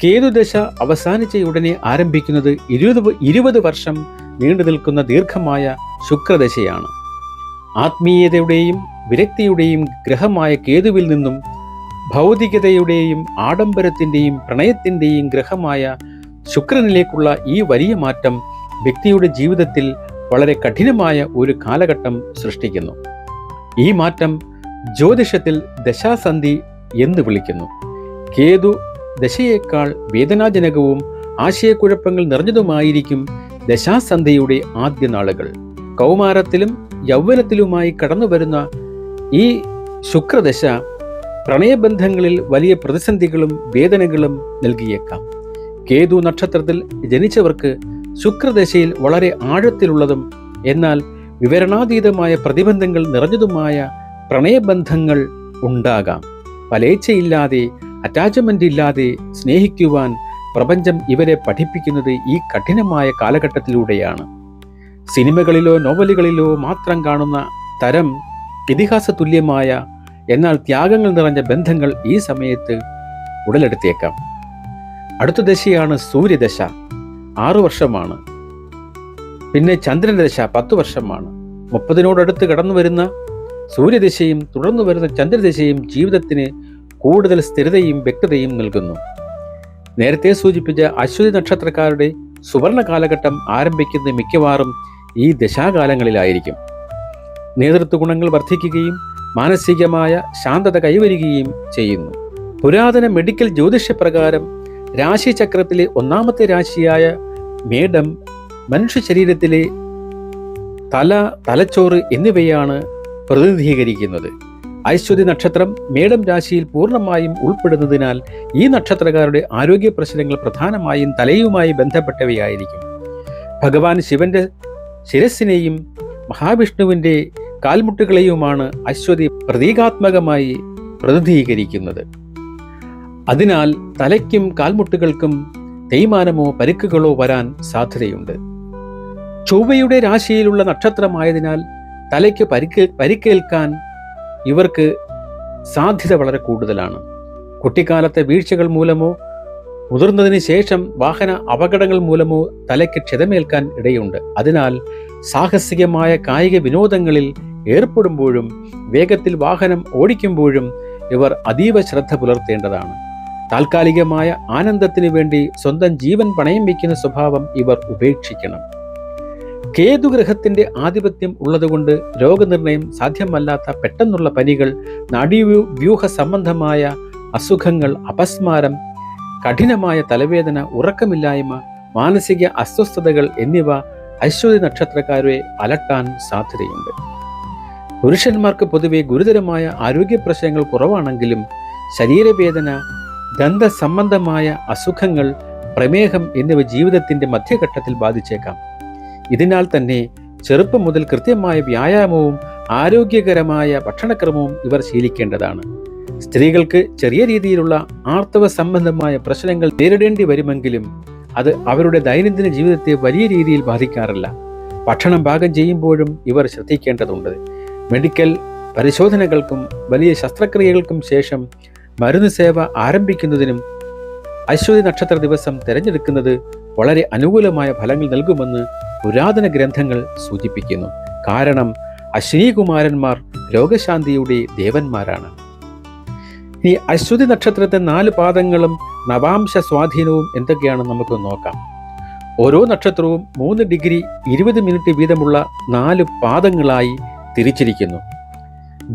കേതുദശ അവസാനിച്ച ഉടനെ ആരംഭിക്കുന്നത് 20 വർഷം നീണ്ടു നിൽക്കുന്ന ദീർഘമായ ശുക്രദശയാണ്. ആത്മീയതയുടെയും വിരക്തിയുടെയും ഗ്രഹമായ കേതുവിൽ നിന്നും ഭൗതികതയുടെയും ആഡംബരത്തിൻ്റെയും പ്രണയത്തിൻ്റെയും ഗ്രഹമായ ശുക്രനിലേക്കുള്ള ഈ വലിയ മാറ്റം വ്യക്തിയുടെ ജീവിതത്തിൽ വളരെ കഠിനമായ ഒരു കാലഘട്ടം സൃഷ്ടിക്കുന്നു. ഈ മാറ്റം ജ്യോതിഷത്തിൽ ദശാസന്ധി എന്ന് വിളിക്കുന്നു. കേതു ദശയേക്കാൾ വേദനാജനകവും ആശയക്കുഴപ്പങ്ങൾ നിറഞ്ഞതുമായിരിക്കും ദശാസന്ധിയുടെ ആദ്യ നാളുകൾ. കൗമാരത്തിലും യൗവനത്തിലുമായി കടന്നു വരുന്ന ഈ ശുക്രദശ പ്രണയബന്ധങ്ങളിൽ വലിയ പ്രതിസന്ധികളും വേദനകളും നൽകിയേക്കാം. കേതു നക്ഷത്രത്തിൽ ജനിച്ചവർക്ക് ശുക്രദശയിൽ വളരെ ആഴത്തിലുള്ളതും എന്നാൽ വിവരണാതീതമായ പ്രതിബന്ധങ്ങൾ നിറഞ്ഞതുമായ പ്രണയബന്ധങ്ങൾ ഉണ്ടാകാം. ഫലേച്ഛയില്ലാതെ, അറ്റാച്ച്മെന്റ് ഇല്ലാതെ സ്നേഹിക്കുവാൻ പ്രപഞ്ചം ഇവരെ പഠിപ്പിക്കുന്നത് ഈ കഠിനമായ കാലഘട്ടത്തിലൂടെയാണ്. സിനിമകളിലോ നോവലുകളിലോ മാത്രം കാണുന്ന തരം ഇതിഹാസ തുല്യമായ എന്നാൽ ത്യാഗങ്ങൾ നിറഞ്ഞ ബന്ധങ്ങൾ ഈ സമയത്ത് ഉടലെടുത്തേക്കാം. അടുത്ത ദശയാണ് സൂര്യദശ, 6 വർഷമാണ്. പിന്നെ ചന്ദ്രദശ 10 വർഷമാണ്. 30-നോടടുത്ത് കടന്നു വരുന്ന സൂര്യദശയും തുടർന്നു വരുന്ന ചന്ദ്രദശയും ജീവിതത്തിന് കൂടുതൽ സ്ഥിരതയും വ്യക്തതയും നൽകുന്നു. നേരത്തെ സൂചിപ്പിച്ച അശ്വതി നക്ഷത്രക്കാരുടെ സുവർണ കാലഘട്ടം ആരംഭിക്കുന്നത് മിക്കവാറും ഈ ദശാകാലങ്ങളിലായിരിക്കും. നേതൃത്വ ഗുണങ്ങൾ വർദ്ധിക്കുകയും മാനസികമായ ശാന്തത കൈവരികയും ചെയ്യുന്നു. പുരാതന മെഡിക്കൽ ജ്യോതിഷപ്രകാരം രാശിചക്രത്തിലെ 1ാമത്തെ രാശിയായ മേടം മനുഷ്യ ശരീരത്തിലെ തല, തലച്ചോറ് എന്നിവയാണ് പ്രതിനിധീകരിക്കുന്നത്. അശ്വതി നക്ഷത്രം മേടം രാശിയിൽ പൂർണ്ണമായും ഉൾപ്പെടുന്നതിനാൽ ഈ നക്ഷത്രക്കാരുടെ ആരോഗ്യ പ്രശ്നങ്ങൾ പ്രധാനമായും തലയുമായി ബന്ധപ്പെട്ടവയായിരിക്കും. ഭഗവാൻ ശിവന്റെ ശിരസിനെയും മഹാവിഷ്ണുവിന്റെ കാൽമുട്ടുകളെയുമാണ് അശ്വതി പ്രതീകാത്മകമായി പ്രതിനിധീകരിക്കുന്നത്. അതിനാൽ തലയ്ക്കും കാൽമുട്ടുകൾക്കും തേയ്മാനമോ പരിക്കുകളോ വരാൻ സാധ്യതയുണ്ട്. ചൊവ്വയുടെ രാശിയിലുള്ള നക്ഷത്രമായതിനാൽ തലയ്ക്ക് പരിക്കേൽക്കാൻ ഇവർക്ക് സാധ്യത വളരെ കൂടുതലാണ്. കുട്ടിക്കാലത്തെ വീഴ്ചകൾ മൂലമോ മുതിർന്നതിന് ശേഷം വാഹന അപകടങ്ങൾ മൂലമോ തലയ്ക്ക് ക്ഷതമേൽക്കാൻ ഇടയുണ്ട്. അതിനാൽ സാഹസികമായ കായിക വിനോദങ്ങളിൽ ഏർപ്പെടുമ്പോഴും വേഗത്തിൽ വാഹനം ഓടിക്കുമ്പോഴും ഇവർ അതീവ ശ്രദ്ധ പുലർത്തേണ്ടതാണ്. താൽക്കാലികമായ ആനന്ദത്തിനു വേണ്ടി സ്വന്തം ജീവൻ പണയം വയ്ക്കുന്ന സ്വഭാവം ഇവർ ഉപേക്ഷിക്കണം. കേതുഗ്രഹത്തിന്റെ ആധിപത്യം ഉള്ളതുകൊണ്ട് രോഗനിർണയം സാധ്യമല്ലാത്ത പെട്ടെന്നുള്ള പനികൾ, നാഡീവ്യൂഹ സംബന്ധമായ അസുഖങ്ങൾ, അപസ്മാരം, കഠിനമായ തലവേദന, ഉറക്കമില്ലായ്മ, മാനസിക അസ്വസ്ഥതകൾ എന്നിവ അശ്വതി നക്ഷത്രക്കാരെ അലട്ടാൻ സാധ്യതയുണ്ട്. പുരുഷന്മാർക്ക് പൊതുവെ ഗുരുതരമായ ആരോഗ്യ പ്രശ്നങ്ങൾ കുറവാണെങ്കിലും ശരീരവേദന, ദന്ത സംബന്ധമായ അസുഖങ്ങൾ, പ്രമേഹം എന്നിവ ജീവിതത്തിന്റെ മധ്യഘട്ടത്തിൽ ബാധിച്ചേക്കാം. ഇതിനാൽ തന്നെ ചെറുപ്പം മുതൽ കൃത്യമായ വ്യായാമവും ആരോഗ്യകരമായ ഭക്ഷണക്രമവും ഇവർ ശീലിക്കേണ്ടതാണ്. സ്ത്രീകൾക്ക് ചെറിയ രീതിയിലുള്ള ആർത്തവ സംബന്ധമായ പ്രശ്നങ്ങൾ നേരിടേണ്ടി വരുമെങ്കിലും അത് അവരുടെ ദൈനംദിന ജീവിതത്തെ വലിയ രീതിയിൽ ബാധിക്കാറില്ല. ഭക്ഷണം പാകം ചെയ്യുമ്പോഴും ഇവർ ശ്രദ്ധിക്കേണ്ടതുണ്ട്. മെഡിക്കൽ പരിശോധനകൾക്കും വലിയ ശസ്ത്രക്രിയകൾക്കും ശേഷം മരുന്ന് സേവ ആരംഭിക്കുന്നതിനും അശ്വതി നക്ഷത്ര ദിവസം തിരഞ്ഞെടുക്കുന്നത് വളരെ അനുകൂലമായ ഫലങ്ങൾ നൽകുമെന്ന് പുരാതന ഗ്രന്ഥങ്ങൾ സൂചിപ്പിക്കുന്നു. കാരണം അശ്വിനികുമാരന്മാർ രോഗശാന്തിയുടെ ദേവന്മാരാണ്. ഈ അശ്വതി നക്ഷത്രത്തെ 4 പാദങ്ങളും നവാംശ സ്വാധീനവും എന്തൊക്കെയാണെന്ന് നമുക്ക് നോക്കാം. ഓരോ നക്ഷത്രവും 3 ഡിഗ്രി 20 മിനിറ്റ് വീതമുള്ള 4 പാദങ്ങളായി തിരിച്ചിരിക്കുന്നു.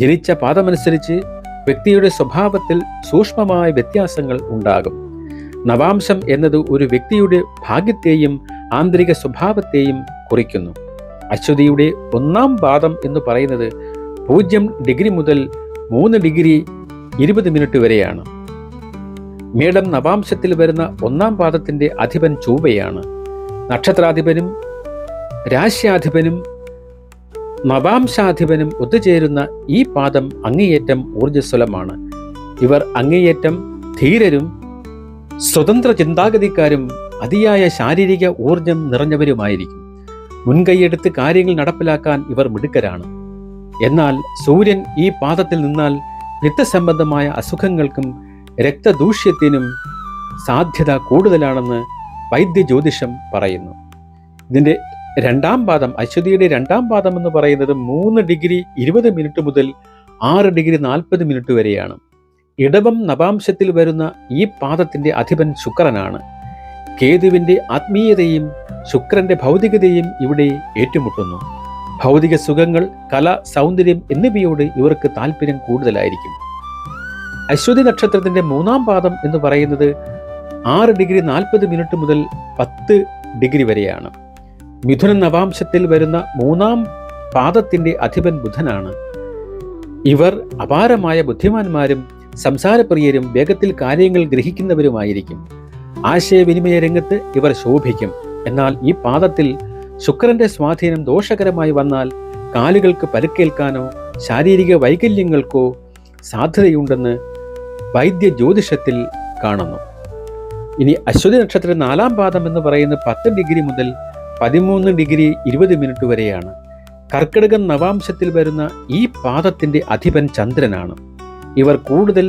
ജനിച്ച പാദമനുസരിച്ച് വ്യക്തിയുടെ സ്വഭാവത്തിൽ സൂക്ഷ്മമായ വ്യത്യാസങ്ങൾ ഉണ്ടാകും. നവാംശം എന്നത് ഒരു വ്യക്തിയുടെ ഭാഗ്യത്തെയും ആന്തരിക സ്വഭാവത്തെയും കുറിക്കുന്നു. അശ്വതിയുടെ 1ാം പാദം എന്ന് പറയുന്നത് 0 ഡിഗ്രി മുതൽ 3 ഡിഗ്രി 20 മിനിറ്റ് വരെയാണ്. മേടം നവാംശത്തിൽ വരുന്ന 1ാം പാദത്തിന്റെ അധിപൻ ചൊവ്വയാണ്. നക്ഷത്രാധിപനും രാശ്യാധിപനും നവാംശാധിപനും ഒത്തുചേരുന്ന ഈ പാദം അങ്ങേയറ്റം ഊർജ്ജസ്വലമാണ്. ഇവർ അങ്ങേയറ്റം ധീരരും സ്വതന്ത്ര ചിന്താഗതിക്കാരും അതിയായ ശാരീരിക ഊർജം നിറഞ്ഞവരുമായിരിക്കും. മുൻകൈയെടുത്ത് കാര്യങ്ങൾ നടപ്പിലാക്കാൻ ഇവർ മിടുക്കരാണ്. എന്നാൽ സൂര്യൻ ഈ പാദത്തിൽ നിന്നാൽ രക്തസംബന്ധമായ അസുഖങ്ങൾക്കും രക്തദൂഷ്യത്തിനും സാധ്യത കൂടുതലാണെന്ന് വൈദ്യജ്യോതിഷം പറയുന്നു. ഇതിൻ്റെ 2ാം പാദം, അശ്വതിയുടെ 2ാം പാദം എന്ന് പറയുന്നത് 3 ഡിഗ്രി 20 മിനിറ്റ് മുതൽ 6 ഡിഗ്രി 40 മിനിറ്റ് വരെയാണ്. ഇടവം നവാംശത്തിൽ വരുന്ന ഈ പാദത്തിന്റെ അധിപൻ ശുക്രനാണ്. കേതുവിന്റെ ആത്മീയതയും ശുക്രന്റെ ഭൗതികതയും ഇവിടെ ഏറ്റുമുട്ടുന്നു. ഭൗതിക സുഖങ്ങൾ, കല, സൗന്ദര്യം എന്നിവയോട് ഇവർക്ക് താല്പര്യം കൂടുതലായിരിക്കും. അശ്വതി നക്ഷത്രത്തിന്റെ 3ാം പാദം എന്ന് പറയുന്നത് 6 ഡിഗ്രി 40 മിനിറ്റ് മുതൽ 10 ഡിഗ്രി വരെയാണ്. മിഥുന നവാംശത്തിൽ വരുന്ന 3ാം പാദത്തിന്റെ അധിപൻ ബുധനാണ്. ഇവർ അപാരമായ ബുദ്ധിമാന്മാരും സംസാരപ്രിയരും വേഗത്തിൽ കാര്യങ്ങൾ ഗ്രഹിക്കുന്നവരുമായിരിക്കും. ആശയവിനിമയ രംഗത്ത് ഇവർ ശോഭിക്കും. എന്നാൽ ഈ പാദത്തിൽ ശുക്രന്റെ സ്വാധീനം ദോഷകരമായി വന്നാൽ കാലുകൾക്ക് പരുക്കേൽക്കാനോ ശാരീരിക വൈകല്യങ്ങൾക്കോ സാധ്യതയുണ്ടെന്ന് വൈദ്യ ജ്യോതിഷത്തിൽ കാണുന്നു. ഇനി അശ്വതി നക്ഷത്രം 4-ാം പാദം എന്ന് പറയുന്നത് 10 ഡിഗ്രി മുതൽ 13 ഡിഗ്രി 20 മിനിറ്റ് വരെയാണ്. കർക്കിടകം നവാംശത്തിൽ വരുന്ന ഈ പാദത്തിന്റെ അധിപൻ ചന്ദ്രനാണ്. ഇവർ കൂടുതൽ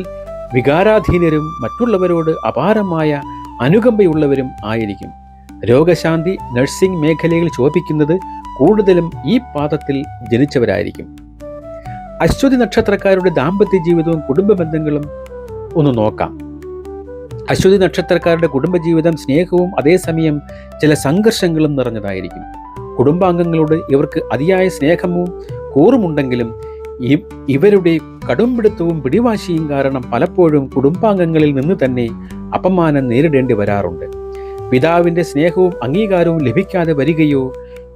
വികാരാധീനരും മറ്റുള്ളവരോട് അപാരമായ അനുകമ്പയുള്ളവരും ആയിരിക്കും. രോഗശാന്തി, നഴ്സിംഗ് മേഖലയിൽ ശോഭിക്കുന്നത് കൂടുതലും ഈ പാദത്തിൽ ജനിച്ചവരായിരിക്കും. അശ്വതി നക്ഷത്രക്കാരുടെ ദാമ്പത്യ ജീവിതവും കുടുംബ ബന്ധങ്ങളും ഒന്ന് നോക്കാം. അശ്വതി നക്ഷത്രക്കാരുടെ കുടുംബജീവിതം സ്നേഹവും അതേസമയം ചില സംഘർഷങ്ങളും നിറഞ്ഞതായിരിക്കും. കുടുംബാംഗങ്ങളോട് ഇവർക്ക് അതിയായ സ്നേഹവും കൂറുമുണ്ടെങ്കിലും ഇവരുടെ കടുംപിടുത്തവും പിടിവാശിയും കാരണം പലപ്പോഴും കുടുംബാംഗങ്ങളിൽ നിന്ന് തന്നെ അപമാനം നേരിടേണ്ടി വരാറുണ്ട്. പിതാവിൻ്റെ സ്നേഹവും അംഗീകാരവും ലഭിക്കാതെ വരികയോ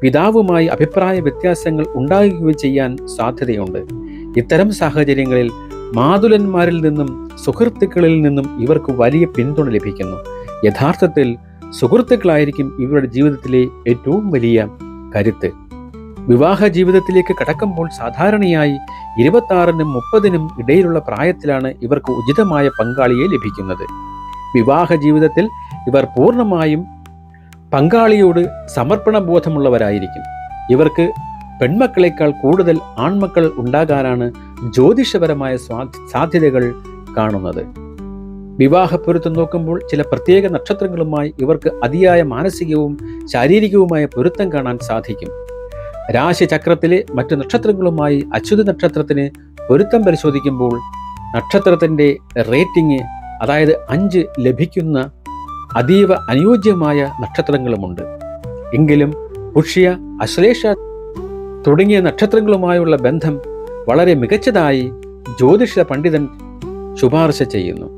പിതാവുമായി അഭിപ്രായ വ്യത്യാസങ്ങൾ ഉണ്ടാകുകയോ ചെയ്യാൻ സാധ്യതയുണ്ട്. ഇത്തരം സാഹചര്യങ്ങളിൽ മാതുലന്മാരിൽ നിന്നും സുഹൃത്തുക്കളിൽ നിന്നും ഇവർക്ക് വലിയ പിന്തുണ ലഭിക്കുന്നു. യഥാർത്ഥത്തിൽ സുഹൃത്തുക്കളായിരിക്കും ഇവരുടെ ജീവിതത്തിലെ ഏറ്റവും വലിയ കരുത്ത്. വിവാഹ ജീവിതത്തിലേക്ക് കടക്കുമ്പോൾ സാധാരണയായി 26-നും 30-നും ഇടയിലുള്ള പ്രായത്തിലാണ് ഇവർക്ക് ഉചിതമായ പങ്കാളിയെ ലഭിക്കുന്നത്. വിവാഹ ജീവിതത്തിൽ ഇവർ പൂർണ്ണമായും പങ്കാളിയോട് സമർപ്പണ ബോധമുള്ളവരായിരിക്കും. ഇവർക്ക് പെൺമക്കളെക്കാൾ കൂടുതൽ ആൺമക്കൾ ഉണ്ടാകാനാണ് ജ്യോതിഷപരമായ സാധ്യതകൾ കാണുന്നത്. വിവാഹപ്പൊരുത്തം നോക്കുമ്പോൾ ചില പ്രത്യേക നക്ഷത്രങ്ങളുമായി ഇവർക്ക് അതിയായ മാനസികവും ശാരീരികവുമായ പൊരുത്തം കാണാൻ സാധിക്കും. രാശിചക്രത്തിലെ മറ്റു നക്ഷത്രങ്ങളുമായി അശ്വതി നക്ഷത്രത്തിന് പൊരുത്തം പരിശോധിക്കുമ്പോൾ നക്ഷത്രത്തിൻ്റെ റേറ്റിംഗ്, അതായത് 5 ലഭിക്കുന്ന അതീവ അനുയോജ്യമായ നക്ഷത്രങ്ങളുമുണ്ട്. എങ്കിലും പുഷ്യ, അശ്ലേഷ തുടങ്ങിയ നക്ഷത്രങ്ങളുമായുള്ള ബന്ധം വളരെ മികച്ചതായി ജ്യോതിഷ പണ്ഡിതൻ ശുപാർശ ചെയ്യുന്നു.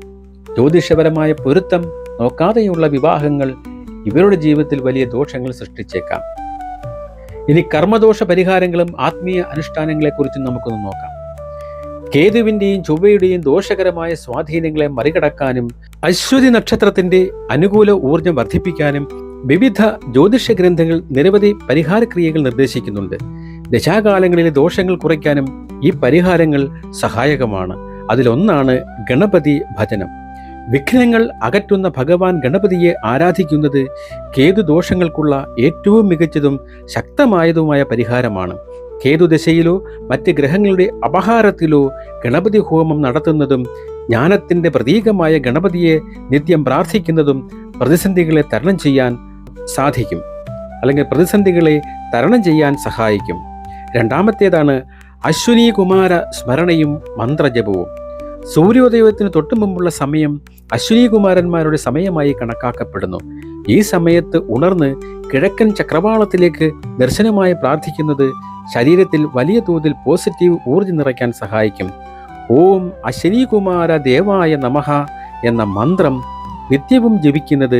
ജ്യോതിഷപരമായ പൊരുത്തം നോക്കാതെയുള്ള വിവാഹങ്ങൾ ഇവരുടെ ജീവിതത്തിൽ വലിയ ദോഷങ്ങൾ സൃഷ്ടിച്ചേക്കാം. ഇനി കർമ്മദോഷ പരിഹാരങ്ങളും ആത്മീയ അനുഷ്ഠാനങ്ങളെക്കുറിച്ചും നമുക്കൊന്ന് നോക്കാം. കേതുവിൻ്റെയും ചൊവ്വയുടെയും ദോഷകരമായ സ്വാധീനങ്ങളെ മറികടക്കാനും അശ്വതി നക്ഷത്രത്തിന്റെ അനുകൂല ഊർജം വർദ്ധിപ്പിക്കാനും വിവിധ ജ്യോതിഷ ഗ്രന്ഥങ്ങൾ നിരവധി പരിഹാരക്രിയകൾ നിർദ്ദേശിക്കുന്നുണ്ട്. ദശാകാലങ്ങളിലെ ദോഷങ്ങൾ കുറയ്ക്കാനും ഈ പരിഹാരങ്ങൾ സഹായകമാണ്. അതിലൊന്നാണ് ഗണപതി ഭജനം. വിഘ്നങ്ങൾ അകറ്റുന്ന ഭഗവാൻ ഗണപതിയെ ആരാധിക്കുന്നത് കേതുദോഷങ്ങൾക്കുള്ള ഏറ്റവും മികച്ചതും ശക്തമായതുമായ പരിഹാരമാണ്. കേതുദശയിലോ മറ്റ് ഗ്രഹങ്ങളുടെ അപഹാരത്തിലോ ഗണപതി ഹോമം നടത്തുന്നതും ജ്ഞാനത്തിൻ്റെ പ്രതീകമായ ഗണപതിയെ നിത്യം പ്രാർത്ഥിക്കുന്നതും പ്രതിസന്ധികളെ തരണം ചെയ്യാൻ സാധിക്കും, അല്ലെങ്കിൽ പ്രതിസന്ധികളെ തരണം ചെയ്യാൻ സഹായിക്കും. രണ്ടാമത്തേതാണ് അശ്വിനി കുമാര സ്മരണയും മന്ത്രജപവും. സൂര്യോദയത്തിന് തൊട്ടു മുമ്പുള്ള സമയം അശ്വിനി കുമാരന്മാരുടെ സമയമായി കണക്കാക്കപ്പെടുന്നു. ഈ സമയത്ത് ഉണർന്ന് കിഴക്കൻ ചക്രവാളത്തിലേക്ക് ദർശനമായി പ്രാർത്ഥിക്കുന്നത് ശരീരത്തിൽ വലിയ തോതിൽ പോസിറ്റീവ് ഊർജ്ജം നിറയ്ക്കാൻ സഹായിക്കും. ഓം അശ്വിനി കുമാര ദേവായ നമഃ എന്ന മന്ത്രം നിത്യവും ജപിക്കുന്നത്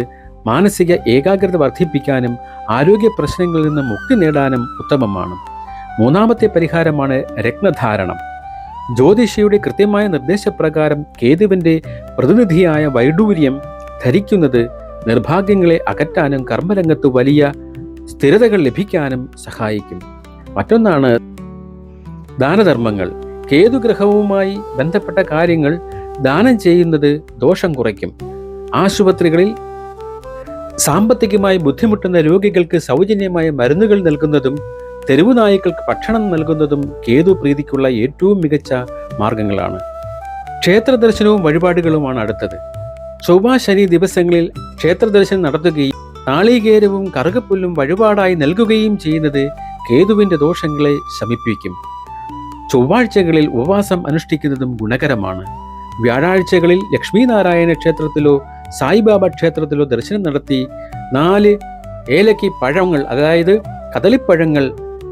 മാനസിക ഏകാഗ്രത വർദ്ധിപ്പിക്കാനും ആരോഗ്യ പ്രശ്നങ്ങളിൽ നിന്ന് മുക്തി നേടാനും ഉത്തമമാണ്. മൂന്നാമത്തെ പരിഹാരമാണ് രത്നധാരണം. ജ്യോതിഷിയുടെ കൃത്യമായ നിർദ്ദേശപ്രകാരം കേതുവിൻ്റെ പ്രതിനിധിയായ വൈഡൂര്യം ധരിക്കുന്നത് നിർഭാഗ്യങ്ങളെ അകറ്റാനും കർമ്മരംഗത്ത് വലിയ സ്ഥിരതകൾ ലഭിക്കാനും സഹായിക്കും. മറ്റൊന്നാണ് ദാനധർമ്മങ്ങൾ. കേതുഗ്രഹവുമായി ബന്ധപ്പെട്ട കാര്യങ്ങൾ ദാനം ചെയ്യുന്നത് ദോഷം കുറയ്ക്കും. ആശുപത്രികളിൽ സാമ്പത്തികമായി ബുദ്ധിമുട്ടുന്ന രോഗികൾക്ക് സൗജന്യമായ മരുന്നുകൾ നൽകുന്നതും തെരുവു നായ്ക്കൾക്ക് ഭക്ഷണം നൽകുന്നതും കേതു പ്രീതിക്കുള്ള ഏറ്റവും മികച്ച മാർഗങ്ങളാണ്. ക്ഷേത്രദർശനവും വഴിപാടുകളുമാണ് അടുത്തത്. ചൊവ്വ ശനി ദിവസങ്ങളിൽ ക്ഷേത്രദർശനം നടത്തുകയും നാളികേരവും കറുകപ്പുല്ലും വഴിപാടായി നൽകുകയും ചെയ്യുന്നത് കേതുവിൻ്റെ ദോഷങ്ങളെ ശമിപ്പിക്കും. ചൊവ്വാഴ്ചകളിൽ ഉപവാസം അനുഷ്ഠിക്കുന്നതും ഗുണകരമാണ്. വ്യാഴാഴ്ചകളിൽ ലക്ഷ്മീനാരായണ ക്ഷേത്രത്തിലോ സായിബാബ ക്ഷേത്രത്തിലോ ദർശനം നടത്തി 4 ഏലക്കി പഴങ്ങൾ, അതായത് കദളിപ്പഴങ്ങൾ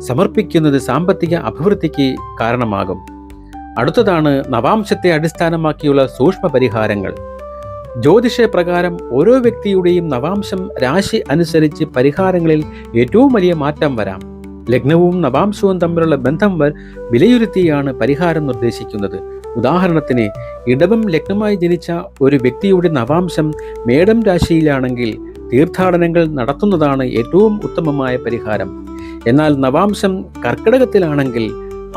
സമർപ്പിക്കുന്നത് സാമ്പത്തിക അഭിവൃദ്ധിക്ക് കാരണമാകും. അടുത്തതാണ് നവാംശത്തെ അടിസ്ഥാനമാക്കിയുള്ള സൂക്ഷ്മ പരിഹാരങ്ങൾ. ജ്യോതിഷ പ്രകാരം ഓരോ വ്യക്തിയുടെയും നവാംശം രാശി അനുസരിച്ച് പരിഹാരങ്ങളിൽ ഏറ്റവും വലിയ മാറ്റം വരാം. ലഗ്നവും നവാംശവും തമ്മിലുള്ള ബന്ധം വിലയിരുത്തിയാണ് പരിഹാരം നിർദ്ദേശിക്കുന്നത്. ഉദാഹരണത്തിന് ഇടവം ലഗ്നമായി ജനിച്ച ഒരു വ്യക്തിയുടെ നവാംശം മേടം രാശിയിലാണെങ്കിൽ തീർത്ഥാടനങ്ങൾ നടത്തുന്നതാണ് ഏറ്റവും ഉത്തമമായ പരിഹാരം. എന്നാൽ നവാംശം കർക്കിടകത്തിലാണെങ്കിൽ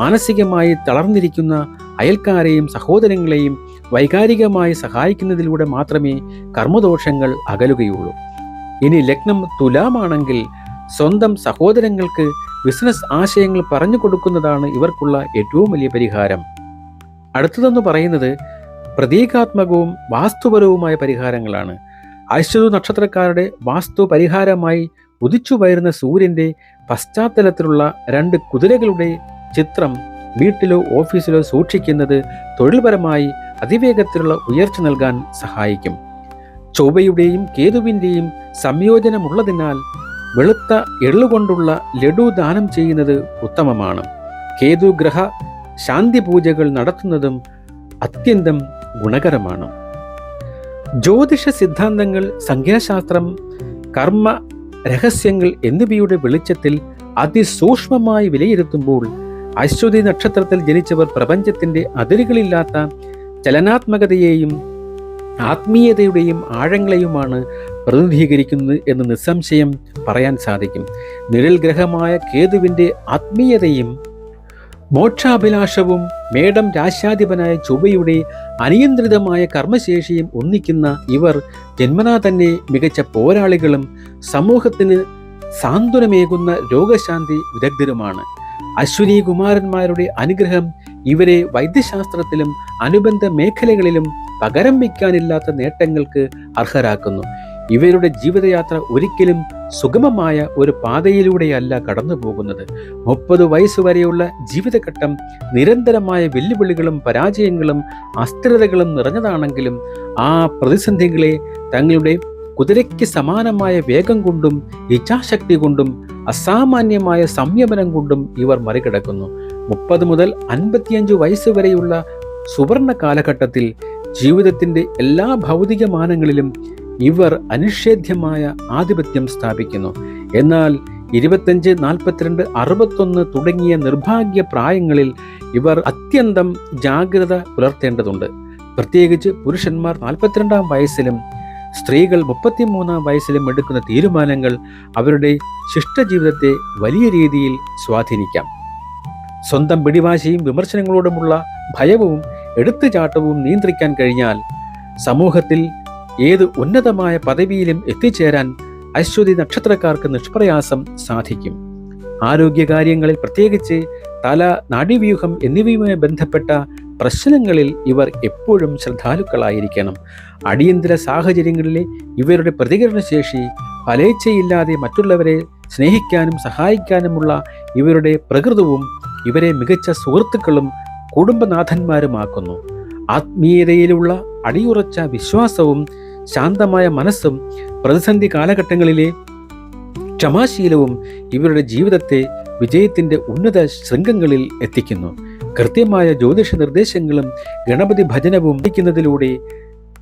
മാനസികമായി തളർന്നിരിക്കുന്ന അയൽക്കാരെയും സഹോദരങ്ങളെയും വൈകാരികമായി സഹായിക്കുന്നതിലൂടെ മാത്രമേ കർമ്മദോഷങ്ങൾ അകലുകയുള്ളൂ. ഇനി ലഗ്നം തുലാമാണെങ്കിൽ സ്വന്തം സഹോദരങ്ങൾക്ക് ബിസിനസ് ആശയങ്ങൾ പറഞ്ഞു കൊടുക്കുന്നതാണ് ഇവർക്കുള്ള ഏറ്റവും വലിയ പരിഹാരം. അടുത്തതെന്ന് പറയുന്നത് പ്രതീകാത്മകവും വാസ്തുപരവുമായ പരിഹാരങ്ങളാണ്. അശ്വതി നക്ഷത്രക്കാരുടെ വാസ്തു പരിഹാരമായി ഉദിച്ചു വരുന്ന സൂര്യന്റെ പശ്ചാത്തലത്തിലുള്ള 2 കുതിരകളുടെ ചിത്രം വീട്ടിലോ ഓഫീസിലോ സൂക്ഷിക്കുന്നത് തൊഴിൽപരമായി അതിവേഗത്തിലുള്ള ഉയർച്ച നൽകാൻ സഹായിക്കും. ചൊവ്വയുടെയും കേതുവിൻ്റെയും സംയോജനമുള്ളതിനാൽ വെളുത്ത എള്ളുകൊണ്ടുള്ള ലഡു ദാനം ചെയ്യുന്നത് ഉത്തമമാണ്. കേതു ഗ്രഹ ശാന്തി പൂജകൾ നടത്തുന്നതും അത്യന്തം ഗുണകരമാണ്. ജ്യോതിഷ സിദ്ധാന്തങ്ങൾ, സംഖ്യാശാസ്ത്രം, കർമ്മ രഹസ്യങ്ങൾ എന്നിവയുടെ വെളിച്ചത്തിൽ അതിസൂക്ഷ്മമായി വിലയിരുത്തുമ്പോൾ അശ്വതി നക്ഷത്രത്തിൽ ജനിച്ചവർ പ്രപഞ്ചത്തിന്റെ അതിരുകളില്ലാത്ത ചലനാത്മകതയെയും ആത്മീയതയുടെയും ആഴങ്ങളെയുമാണ് പ്രതിനിധീകരിക്കുന്നത് എന്ന് നിസ്സംശയം പറയാൻ സാധിക്കും. നിഴൽ ഗ്രഹമായ കേതുവിൻ്റെ ആത്മീയതയും മോക്ഷാഭിലാഷവും മേടം രാശ്യാധിപനായ ചൊവ്വയുടെ അനിയന്ത്രിതമായ കർമ്മശേഷിയും ഒന്നിക്കുന്ന ഇവർ ജന്മനാ തന്നെ മികച്ച പോരാളികളും സമൂഹത്തിന് സാന്ത്വനമേകുന്ന രോഗശാന്തി വിദഗ്ധരുമാണ്. അശ്വിനി കുമാരന്മാരുടെ അനുഗ്രഹം ഇവരെ വൈദ്യശാസ്ത്രത്തിലും അനുബന്ധ മേഖലകളിലും പകരം വയ്ക്കാനില്ലാത്ത നേട്ടങ്ങൾക്ക് അർഹരാക്കുന്നു. ഇവരുടെ ജീവിതയാത്ര ഒരിക്കലും സുഗമമായ ഒരു പാതയിലൂടെയല്ല കടന്നു പോകുന്നത്. 30 വയസ്സുവരെയുള്ള ജീവിതഘട്ടം നിരന്തരമായ വെല്ലുവിളികളും പരാജയങ്ങളും അസ്ഥിരതകളും നിറഞ്ഞതാണെങ്കിലും ആ പ്രതിസന്ധികളെ തങ്ങളുടെ കുതിരയ്ക്ക് സമാനമായ വേഗം കൊണ്ടും ഇച്ഛാശക്തി കൊണ്ടും അസാമാന്യമായ സംയമനം കൊണ്ടും ഇവർ മറികടക്കുന്നു. 30 മുതൽ 55 വയസ്സ് വരെയുള്ള സുവർണ കാലഘട്ടത്തിൽ ജീവിതത്തിൻ്റെ എല്ലാ ഭൗതിക മാനങ്ങളിലും ഇവർ അനിഷേധ്യമായ ആധിപത്യം സ്ഥാപിക്കുന്നു. എന്നാൽ 25, 42, 61 തുടങ്ങിയ നിർഭാഗ്യ പ്രായങ്ങളിൽ ഇവർ അത്യന്തം ജാഗ്രത പുലർത്തേണ്ടതുണ്ട്. പ്രത്യേകിച്ച് പുരുഷന്മാർ 42-ാം വയസ്സിലും സ്ത്രീകൾ 33-ാം വയസ്സിലും എടുക്കുന്ന തീരുമാനങ്ങൾ അവരുടെ ശിഷ്ടജീവിതത്തെ വലിയ രീതിയിൽ സ്വാധീനിക്കാം. സ്വന്തം പിടിവാശിയും വിമർശനങ്ങളോടുമുള്ള ഭയവും എടുത്തുചാട്ടവും നിയന്ത്രിക്കാൻ കഴിഞ്ഞാൽ സമൂഹത്തിൽ ഏത് ഉന്നതമായ പദവിയിലും എത്തിച്ചേരാൻ അശ്വതി നക്ഷത്രക്കാർക്ക് നിഷ്പ്രയാസം സാധിക്കും. ആരോഗ്യകാര്യങ്ങളിൽ പ്രത്യേകിച്ച് തല, നാഡീവ്യൂഹം എന്നിവയുമായി ബന്ധപ്പെട്ട പ്രശ്നങ്ങളിൽ ഇവർ എപ്പോഴും ശ്രദ്ധാലുക്കളായിരിക്കണം. അടിയന്തര സാഹചര്യങ്ങളിലെ ഇവരുടെ പ്രതികരണശേഷി ഫലേച്ഛയില്ലാതെ മറ്റുള്ളവരെ സ്നേഹിക്കാനും സഹായിക്കാനുമുള്ള ഇവരുടെ പ്രകൃതവും ഇവരെ മികച്ച സുഹൃത്തുക്കളും കുടുംബനാഥന്മാരുമാക്കുന്നു. ആത്മീയതയിലുള്ള അടിയുറച്ച വിശ്വാസവും ശാന്തമായ മനസ്സും പ്രതിസന്ധി കാലഘട്ടങ്ങളിലെ ക്ഷമാശീലവും ഇവരുടെ ജീവിതത്തെ വിജയത്തിൻ്റെ ഉന്നത ശൃംഗങ്ങളിൽ എത്തിക്കുന്നു. കൃത്യമായ ജ്യോതിഷ നിർദ്ദേശങ്ങളും ഗണപതി ഭജനവും പാലിക്കുന്നതിലൂടെ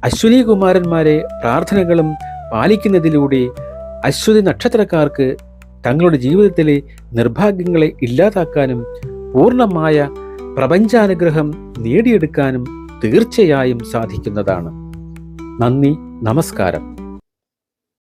അശ്വിനി കുമാരന്മാരെ പ്രാർത്ഥനകളും പാലിക്കുന്നതിലൂടെ അശ്വതി നക്ഷത്രക്കാർക്ക് തങ്ങളുടെ ജീവിതത്തിലെ നിർഭാഗ്യങ്ങളെ ഇല്ലാതാക്കാനും പൂർണ്ണമായ പ്രപഞ്ചാനുഗ്രഹം നേടിയെടുക്കാനും തീർച്ചയായും സാധിക്കുന്നതാണ്. നന്ദി, നമസ്കാരം.